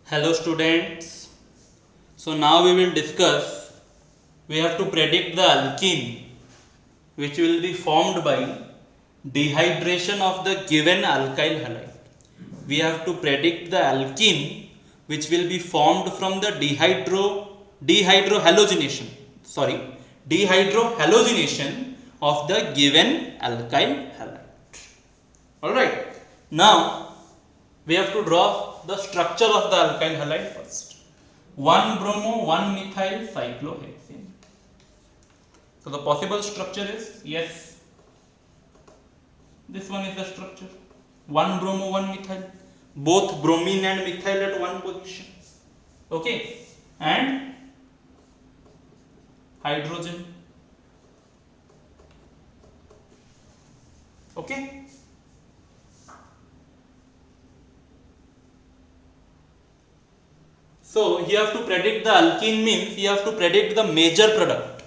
Hello students. So now we will discuss, we have to predict the alkene which will be formed by dehydration of the given alkyl halide. We have to predict the alkene which will be formed from the dehydrohalogenation of the given alkyl halide. Alright. Now we have to draw the structure of the alkyl halide first. 1 bromo, 1 methyl cyclohexane. So the possible structure is, yes, this one is the structure. 1 bromo, 1 methyl. Both bromine and methyl at one position. Okay. And hydrogen. Okay. So you have to predict the alkene means you have to predict the major product.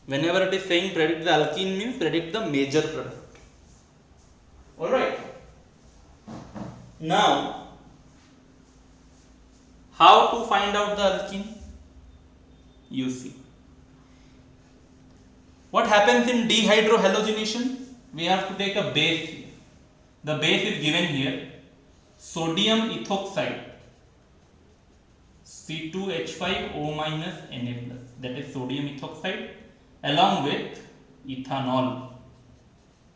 Whenever it is saying predict the alkene means predict the major product. Alright. Now, how to find out the alkene? You see. What happens in dehydrohalogenation? We have to take a base here. The base is given here. Sodium ethoxide. C2H5O minus Na plus, that is sodium ethoxide, along with ethanol.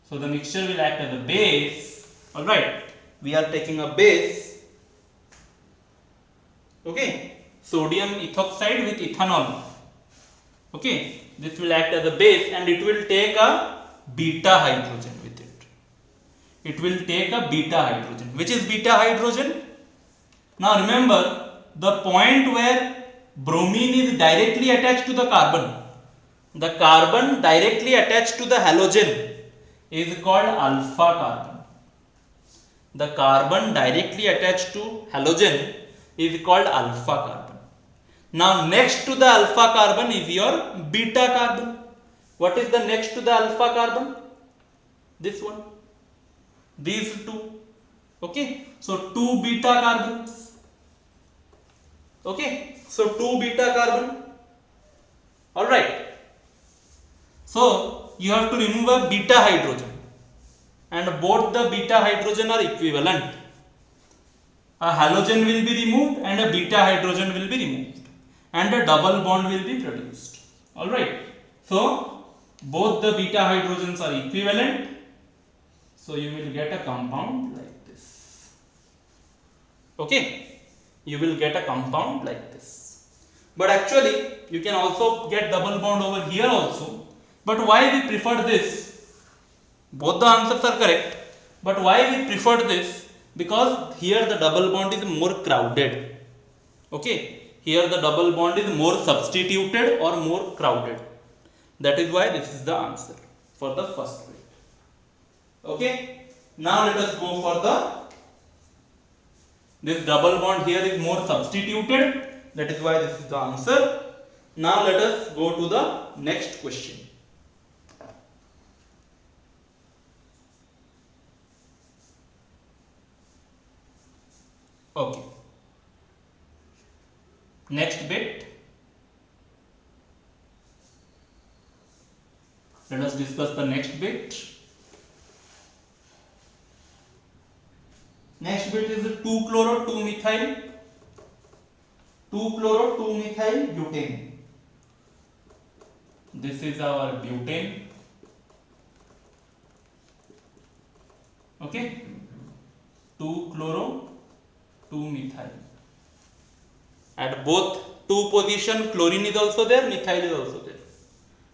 So the mixture will act as a base. Alright, we are taking a base. Okay, sodium ethoxide with ethanol. Okay, this will act as a base and it will take a beta hydrogen with it. It will take a beta hydrogen. Which is beta hydrogen? Now remember, the point where bromine is directly attached to the carbon directly attached to the halogen is called alpha carbon. The carbon directly attached to halogen is called alpha carbon. Now next to the alpha carbon is your beta carbon. What is the next to the alpha carbon? This one. These two. Okay. So 2 beta carbons. Okay, so 2 beta carbon. Alright. So you have to remove a beta hydrogen and both the beta hydrogen are equivalent. A halogen will be removed and a beta hydrogen will be removed and a double bond will be produced. Alright. So both the beta hydrogens are equivalent. So you will get a compound like this. Okay. You will get a compound like this. But actually, you can also get double bond over here also. But why we prefer this? Both the answers are correct. But why we prefer this? Because here the double bond is more crowded. Okay. Here the double bond is more substituted or more crowded. That is why this is the answer for the first bit. Okay. Now let us go for this double bond here is more substituted, that is why this is the answer. Now let us go to the next question. Okay. Next bit. Let us discuss the next bit. Next bit is 2-chloro 2-methyl 2-chloro 2-methyl butane. This is our butane. Okay, 2-chloro 2-methyl. At both 2 position, chlorine is also there, methyl is also there.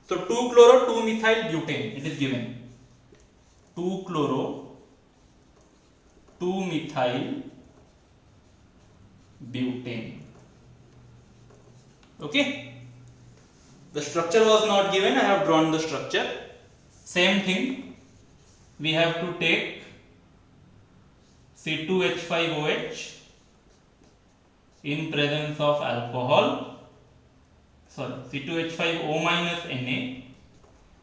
So 2-chloro 2-methyl butane, it is given. 2-chloro 2-methyl butane. Okay. The structure was not given, I have drawn the structure. Same thing. We have to take C2H5OH in presence of alcohol. Sorry, C2H5O minus Na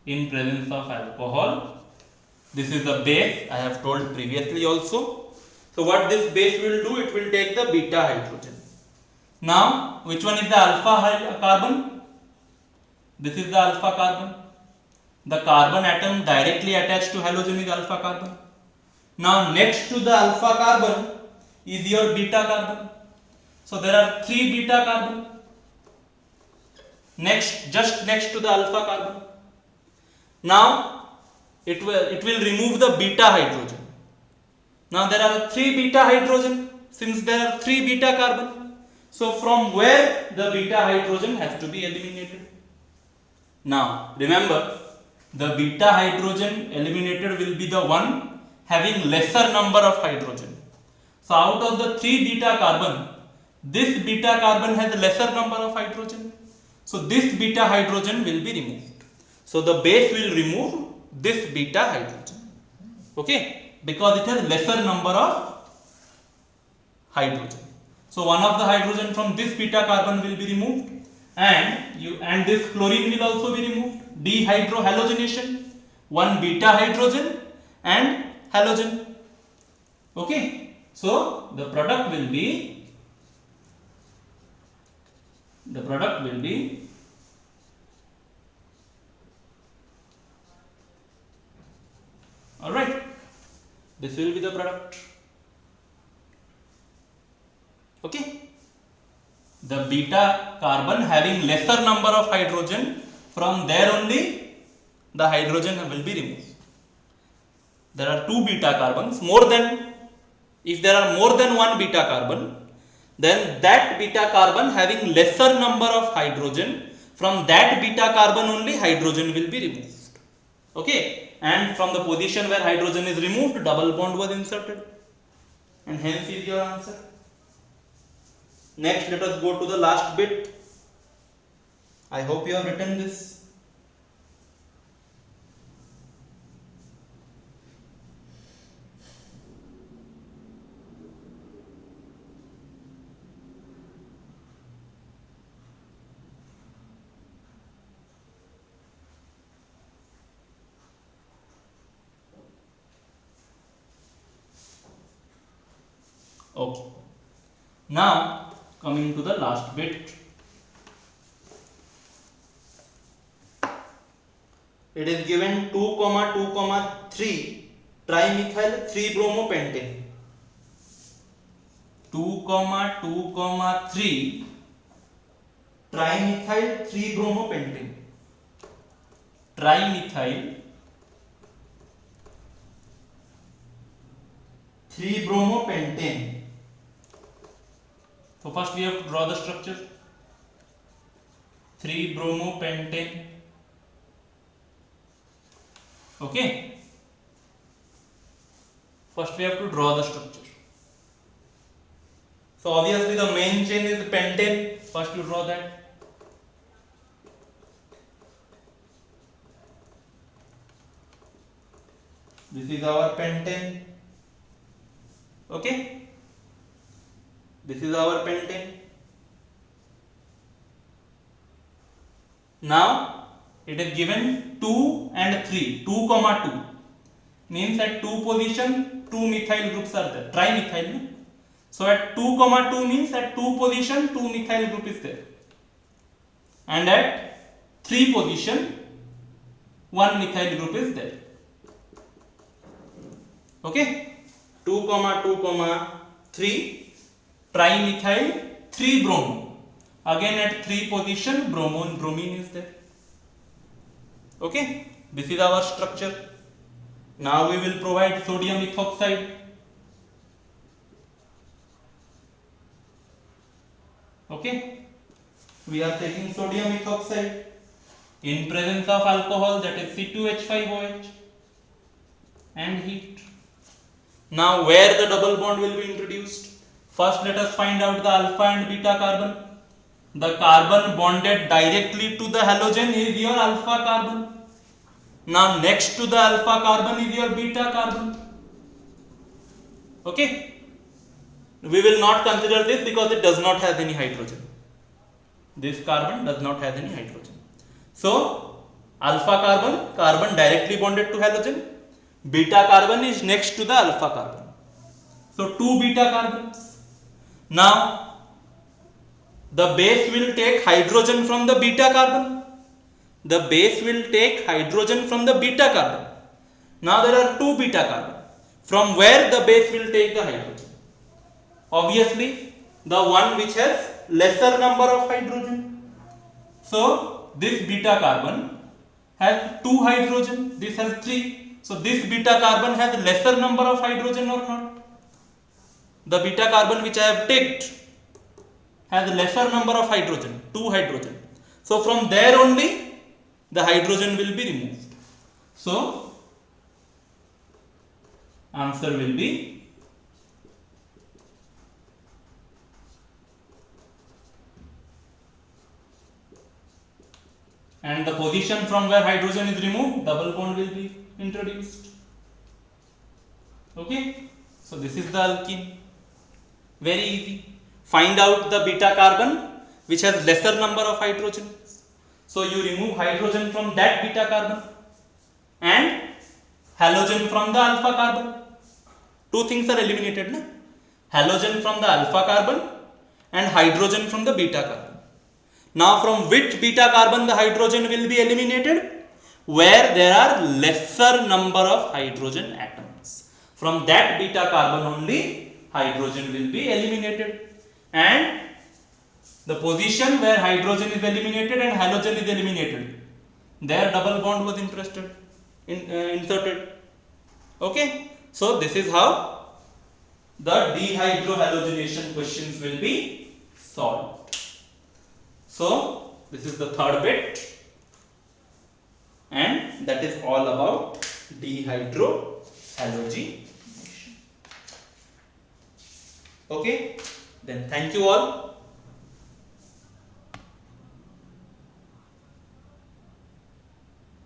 in presence of alcohol. This is the base, I have told previously also. So what this base will do, it will take the beta hydrogen. Now, which one is the alpha carbon? This is the alpha carbon. The carbon atom directly attached to halogen is alpha carbon. Now, next to the alpha carbon is your beta carbon. So, there are 3 beta carbon. Just next to the alpha carbon. Now, it will remove the beta hydrogen. Now, there are 3 beta hydrogen. Since there are 3 beta carbon, so from where the beta hydrogen has to be eliminated. Now, remember, the beta hydrogen eliminated will be the one having lesser number of hydrogen. So, out of the 3 beta carbon, this beta carbon has lesser number of hydrogen. So, this beta hydrogen will be removed. So, the base will remove this beta hydrogen. Okay, because it has lesser number of hydrogen. So, one of the hydrogen from this beta carbon will be removed, and this chlorine will also be removed. Dehydrohalogenation, one beta hydrogen and halogen. Okay, so the product will be all right. This will be the product. Okay, the beta carbon having lesser number of hydrogen, from there only the hydrogen will be removed. There are 2 beta carbons. If there are more than 1 beta carbon, then that beta carbon having lesser number of hydrogen, from that beta carbon only hydrogen will be removed. Okay, and from the position where hydrogen is removed, double bond was inserted, and hence is your answer. Next, let us go to the last bit. I hope you have written this. Okay. Now, coming to the last bit. It is given 2,2,3 trimethyl 3-bromopentane. 2,2,3 trimethyl 3-bromopentane. Trimethyl 3-bromopentane. So first we have to draw the structure. 3-bromopentane. Okay. First we have to draw the structure. So obviously the main chain is pentane. First you draw that. This is our pentane. Okay. This is our pentane. Now it is given 2 and 3, 2, 2 means at 2 position 2 methyl groups are there, trimethyl. So at 2, 2 means at 2 position 2 methyl group is there, and at 3 position 1 methyl group is there. Okay, 2, 2, 3 trimethyl 3 bromo. Again at 3 position bromine is there. Okay, this is our structure. Now we will provide sodium ethoxide. Okay, we are taking sodium ethoxide in presence of alcohol, that is C2H5OH, and heat. Now where the double bond will be introduced? First let us find out the alpha and beta carbon. The carbon bonded directly to the halogen is your alpha carbon. Now next to the alpha carbon is your beta carbon. Okay, we will not consider this because it does not have any hydrogen. This carbon does not have any hydrogen. So alpha carbon directly bonded to halogen. Beta carbon is next to the alpha carbon. So 2 beta carbons. Now the base will take hydrogen from the beta carbon. The base will take hydrogen from the beta carbon. Now there are two beta carbon. From where the base will take the hydrogen? Obviously, the one which has lesser number of hydrogen. So this beta carbon has 2 hydrogen, this has 3. So this beta carbon has lesser number of hydrogen or not? The beta carbon which I have taken has lesser number of hydrogen, 2 hydrogen. So from there only the hydrogen will be removed. So answer will be and the position from where hydrogen is removed, double bond will be introduced. Okay, so this is the alkene. Very easy. Find out the beta carbon which has lesser number of hydrogen. So you remove hydrogen from that beta carbon and halogen from the alpha carbon. Two things are eliminated, na? Halogen from the alpha carbon and hydrogen from the beta carbon. Now from which beta carbon the hydrogen will be eliminated? Where there are lesser number of hydrogen atoms. From that beta carbon only hydrogen will be eliminated. And the position where hydrogen is eliminated and halogen is eliminated, there double bond was inserted. Okay, so this is how the dehydrohalogenation questions will be solved. So this is the third bit, and that is all about dehydrohalogenation. Okay, then thank you all.